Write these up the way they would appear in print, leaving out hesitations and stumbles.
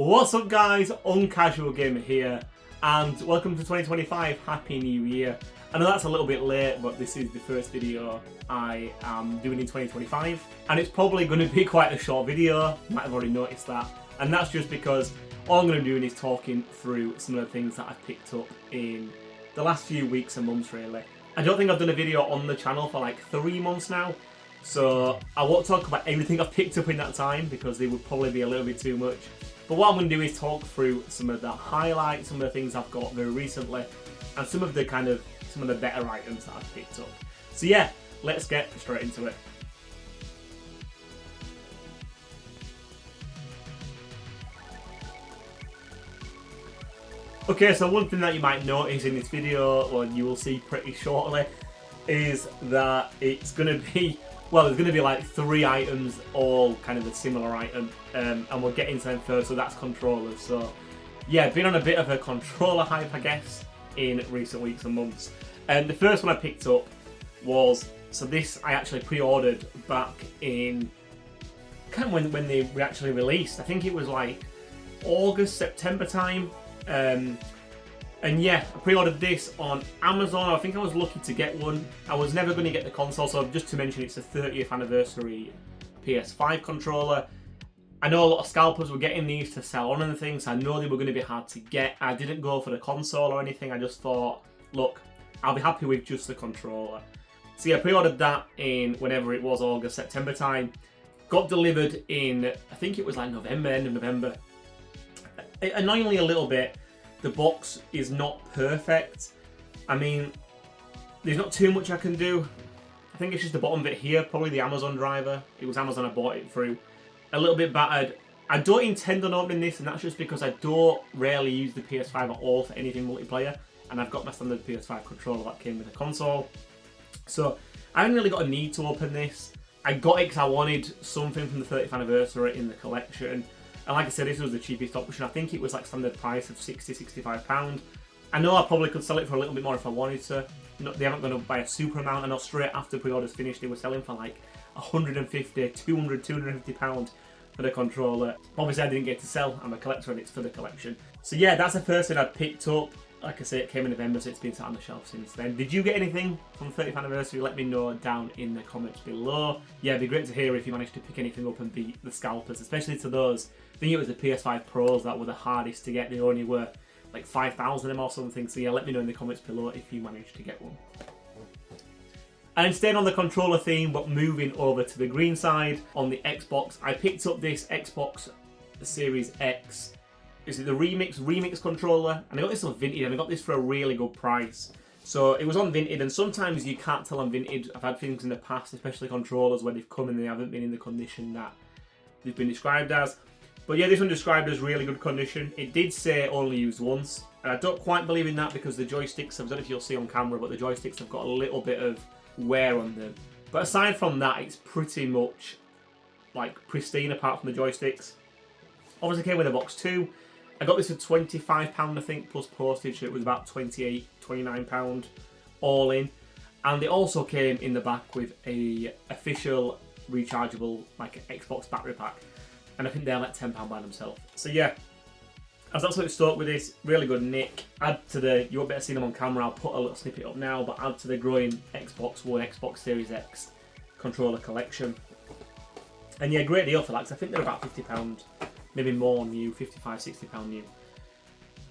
What's up guys, Uncasual Gamer here, and welcome to 2025, Happy New Year. I know that's a little bit late, but this is the first video I am doing in 2025, and it's probably going to be quite a short video, you might have already noticed that, and that's just because all I'm going to be doing is talking through some of the things that I've picked up in the last few weeks and months really. I don't think I've done a video on the channel for like 3 months now, so I won't talk about everything I've picked up in that time because they would probably be a little bit too much. But what I'm going to do is talk through some of the highlights, some of the things I've got very recently, and some of the better items that I've picked up. So yeah, let's get straight into it. Okay, so one thing that you might notice in this video, or you will see pretty shortly, is that it's going to be, well, there's going to be like 3 items, all kind of a similar item, and we'll get into them first, so that's controllers. So yeah, been on a bit of a controller hype, I guess, in recent weeks and months. And the first one I picked up was, so this I actually pre-ordered back in, kind of when they were actually released. I think it was like August, September time. And yeah, I pre-ordered this on Amazon. I think I was lucky to get one. I was never going to get the console, so just to mention, it's the 30th anniversary PS5 controller. I know a lot of scalpers were getting these to sell on and things. I know they were going to be hard to get. I didn't go for the console or anything. I just thought, look, I'll be happy with just the controller. So yeah, I pre-ordered that in whenever it was, August, September time. Got delivered in, I think it was like November, end of November. Annoyingly a little bit, the box is not perfect. I mean, there's not too much I can do. I think it's just the bottom bit here, probably the Amazon driver. It was Amazon I bought it through. A little bit battered. I don't intend on opening this, and that's just because I don't rarely use the PS5 at all for anything multiplayer. And I've got my standard PS5 controller that came with the console. So I haven't really got a need to open this. I got it because I wanted something from the 30th anniversary in the collection. And like I said, this was the cheapest option. I think it was like standard price of £60–65. I know I probably could sell it for a little bit more if I wanted to. They haven't gone up by a super amount. I know straight after pre-orders finished, they were selling for like £150, £200, £250 for the controller. Obviously I didn't get to sell. I'm a collector and it's for the collection. So yeah, that's the first thing I picked up. Like I say, it came in November, so it's been sat on the shelf since then. Did you get anything from the 30th anniversary? Let me know down in the comments below. Yeah, it'd be great to hear if you managed to pick anything up and beat the scalpers, especially to those. I think it was the PS5 Pros that were the hardest to get. They only were like 5,000 of them or something. So yeah, let me know in the comments below if you managed to get one. And staying on the controller theme, but moving over to the green side, on the Xbox, I picked up this Xbox Series X. Is it the Remix controller? And I got this on Vinted, and I got this for a really good price. So it was on Vinted, and sometimes you can't tell on Vinted. I've had things in the past, especially controllers, where they've come and they haven't been in the condition that they've been described as. But yeah, this one described as really good condition. It did say only used once, and I don't quite believe in that because the joysticks, I don't know if you'll see on camera, but the joysticks have got a little bit of wear on them. But aside from that, it's pretty much like pristine apart from the joysticks. Obviously came with a box too. I got this for £25 I think, plus postage, so it was about £28, £29 all in. And it also came in the back with a official rechargeable like Xbox battery pack. And I think they're like £10 by themselves. So yeah, I was absolutely stoked with this, really good nick. Add to the, you won't be able to see them on camera, I'll put a little snippet up now, but add to the growing Xbox One, Xbox Series X controller collection. And yeah, great deal for that, because I think they're about £50. Maybe more new, £55–60 new.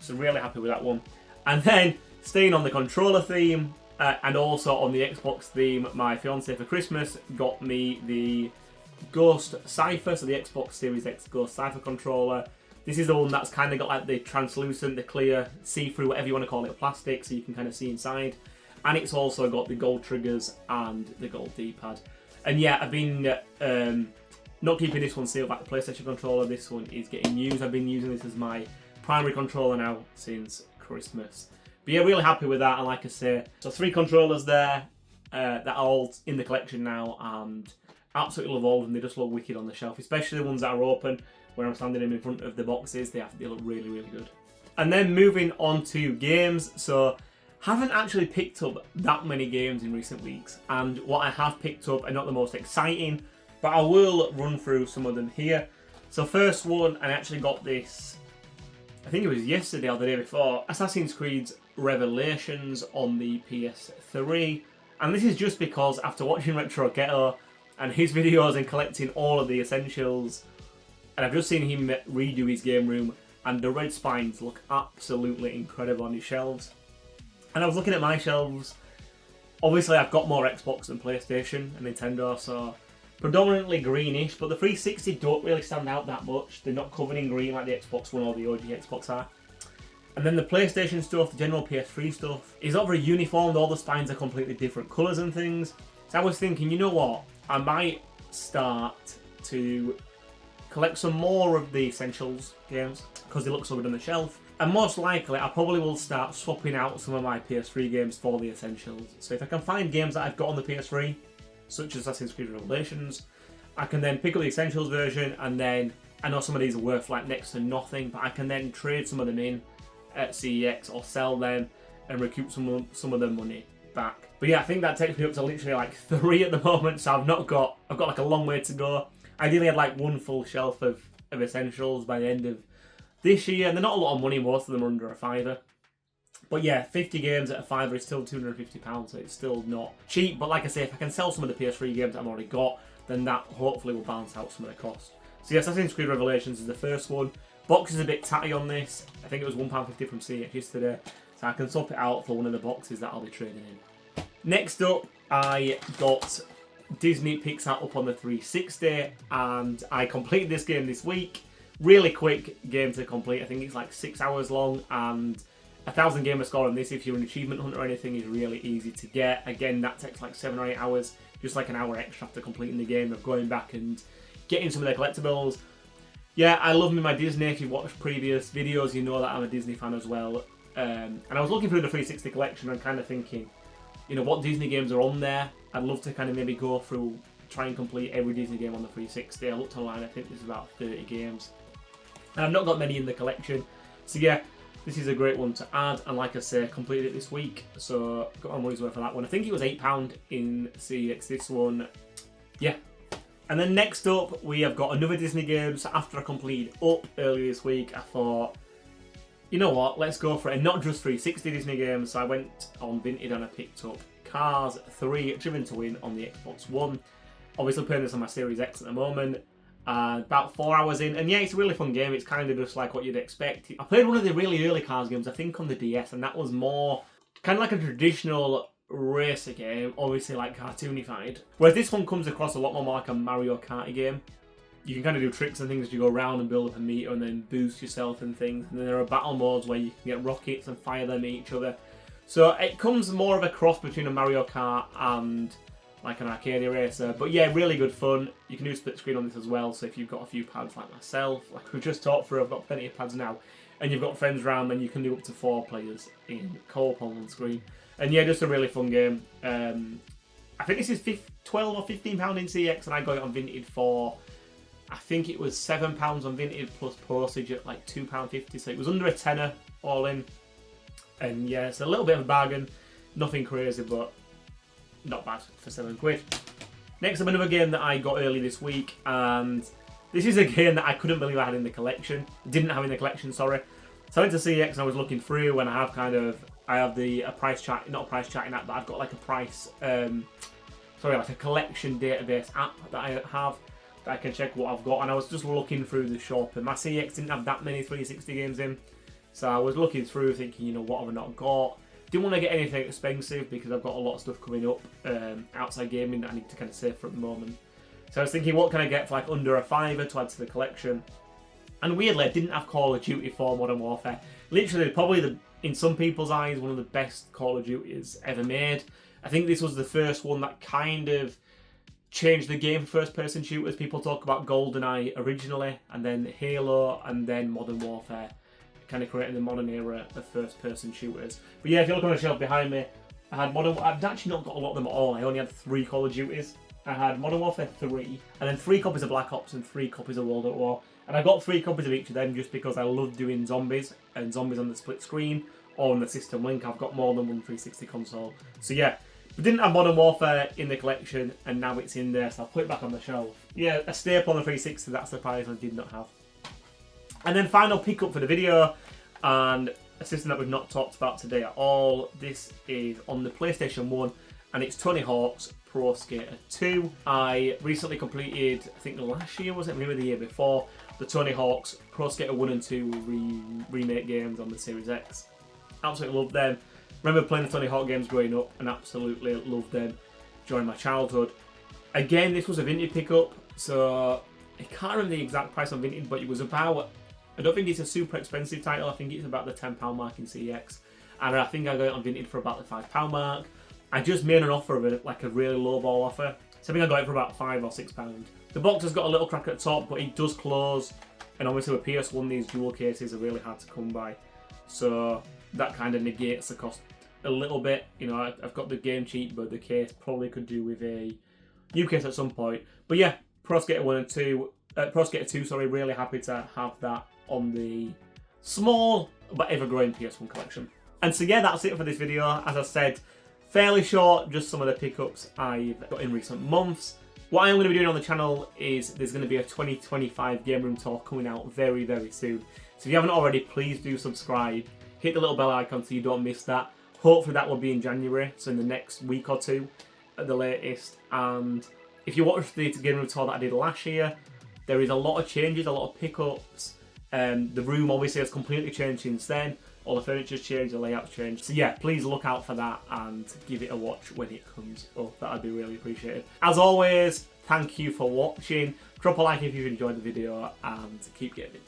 So really happy with that one. And then staying on the controller theme and also on the Xbox theme, my fiance for Christmas got me the Ghost Cypher, so the Xbox Series X Ghost Cypher controller. This is the one that's kind of got like the translucent, the clear, see-through, whatever you want to call it, plastic, so you can kind of see inside. And it's also got the gold triggers and the gold D-pad. And yeah, I've been not keeping this one sealed like the PlayStation controller. This one is getting used. I've been using this as my primary controller now since Christmas. But yeah, really happy with that. And like I say, so 3 controllers there that are all in the collection now, and absolutely love all of them. They just look wicked on the shelf, especially the ones that are open where I'm standing in front of the boxes. They look really, really good. And then moving on to games. So haven't actually picked up that many games in recent weeks, and what I have picked up are not the most exciting, but I will run through some of them here. So first one, I actually got this, I think it was yesterday or the day before, Assassin's Creed Revelations on the PS3. And this is just because after watching Retro Ghetto and his videos and collecting all of the essentials, and I've just seen him redo his game room, and the red spines look absolutely incredible on his shelves. And I was looking at my shelves. Obviously, I've got more Xbox than PlayStation and Nintendo, so predominantly greenish, but the 360 don't really stand out that much. They're not covered in green like the Xbox One or the OG Xbox are. And then the PlayStation stuff, the general PS3 stuff, is not very uniform. All the spines are completely different colours and things. So I was thinking, you know what? I might start to collect some more of the Essentials games because they look so good on the shelf. And most likely, I probably will start swapping out some of my PS3 games for the Essentials. So if I can find games that I've got on the PS3, such as Assassin's Creed Revelations, I can then pick up the Essentials version, and then I know some of these are worth like next to nothing, but I can then trade some of them in at CEX or sell them and recoup some of the money back. But yeah, I think that takes me up to literally like 3 at the moment, so I've got like a long way to go. Ideally, I'd like 1 full shelf of Essentials by the end of this year, and they're not a lot of money. Most of them are under a £5. But yeah, 50 games at a £5 is still £250, so it's still not cheap. But like I say, if I can sell some of the PS3 games that I've already got, then that hopefully will balance out some of the cost. So yeah, Assassin's Creed Revelations is the first one. Box is a bit tatty on this. I think it was £1.50 from CH yesterday, so I can swap it out for one of the boxes that I'll be trading in. Next up, I got Disney Pixar up on the 360, and I completed this game this week. Really quick game to complete. I think it's like 6 hours long, and 1,000 gamer score on this if you're an achievement hunter or anything is really easy to get. Again, that takes like 7 or 8 hours, just like an hour extra after completing the game of going back and getting some of the collectibles. Yeah, I love me my Disney. If you've watched previous videos, you know that I'm a Disney fan as well. And I was looking through the 360 collection and kind of thinking, you know, what Disney games are on there. I'd love to kind of maybe go through, try and complete every Disney game on the 360. I looked online, I think there's about 30 games. And I've not got many in the collection. So yeah, this is a great one to add. And like I say, completed it this week. So got my money's worth for that one. I think it was £8 in CX, this one. Yeah. And then next up, we have got another Disney game. So after I completed Up earlier this week, I thought, you know what, let's go for it. And not just 360 Disney games. So I went on Vinted and I picked up Cars 3 Driven to Win on the Xbox One. Obviously playing this on my Series X at the moment. About 4 hours in, and yeah, it's a really fun game. It's kind of just like what you'd expect. I played one of the really early Cars games, I think on the DS, and that was more kind of like a traditional racer game, obviously like cartoonified. Whereas this one comes across a lot more like a Mario Kart game. You can kind of do tricks and things as you go around and build up a meter and then boost yourself and things. And then there are battle modes where you can get rockets and fire them at each other. So it comes more of a cross between a Mario Kart and like an arcade racer. But yeah, really good fun. You can do split screen on this as well, so if you've got a few pads like myself, like we've just talked through, I've got plenty of pads now, and you've got friends around, then you can do up to 4 players in co-op on one screen. And yeah, just a really fun game. I think this is £12 or £15 in CX, and I got it on Vinted for, I think it was £7 on Vinted plus postage at like £2.50, so it was under a tenner all in. And yeah, it's a little bit of a bargain, nothing crazy, but not bad for £7. Next up, another game that I got early this week, and this is a game that I couldn't believe I had in the collection. Didn't have in the collection, sorry. So I went to CX and I was looking through, and I have a price chart, not a price charting app, but I've got like a price, like a collection database app that I have that I can check what I've got. And I was just looking through the shop, and my CX didn't have that many 360 games in, so I was looking through thinking, you know, what have I not got? Didn't want to get anything expensive because I've got a lot of stuff coming up outside gaming that I need to kind of save for at the moment. So I was thinking, what can I get for like under a £5 to add to the collection? And weirdly, I didn't have Call of Duty 4 Modern Warfare. Literally, probably in some people's eyes, one of the best Call of Duties ever made. I think this was the first one that kind of changed the game for first-person shooters. People talk about GoldenEye originally, and then Halo, and then Modern Warfare, kind of creating the modern era of first-person shooters. But yeah, if you look on the shelf behind me, I've actually not got a lot of them at all. I only had 3 Call of Duties. I had Modern Warfare 3, and then 3 copies of Black Ops and 3 copies of World at War. And I got 3 copies of each of them just because I love doing zombies, and zombies on the split screen, or on the System Link. I've got more than one 360 console. So yeah, We didn't have Modern Warfare in the collection, and now it's in there, so I'll put it back on the shelf. Yeah, a staple on the 360, that's the prize I did not have. And then final pickup for the video, and a system that we've not talked about today at all. This is on the PlayStation 1, and it's Tony Hawk's Pro Skater 2. I recently completed, I think last year, was it? Maybe the year before, the Tony Hawk's Pro Skater 1 and 2 remake games on the Series X. Absolutely loved them. Remember playing the Tony Hawk games growing up and absolutely loved them during my childhood. Again, this was a vintage pickup, so I can't remember the exact price on vintage, but it was about, I don't think it's a super expensive title, I think it's about the £10 mark in CEX. And I think I got it on vintage for about the £5 mark. I just made an offer of it, like a really low ball offer. So I think I got it for about £5 or £6. The box has got a little crack at the top, but it does close. And obviously with PS1, these dual cases are really hard to come by. So that kind of negates the cost a little bit. You know, I've got the game cheap, but the case probably could do with a new case at some point. But yeah, Pro Skater 1 and 2, Pro Skater 2, sorry, really happy to have that on the small but ever-growing PS1 collection. And so yeah, that's it for this video. As I said, fairly short, just some of the pickups I've got in recent months. What I am going to be doing on the channel is there's going to be a 2025 Game Room Tour coming out very, very soon. So if you haven't already, please do subscribe. Hit the little bell icon so you don't miss that. Hopefully that will be in January, so in the next week or two at the latest. And if you watched the Game Room Tour that I did last year, there is a lot of changes, a lot of pickups. The room obviously has completely changed since then. All the furniture's changed, the layout's changed. So yeah, please look out for that and give it a watch when it comes up. That'd be really appreciated. As always, thank you for watching. Drop a like if you've enjoyed the video and keep gaming.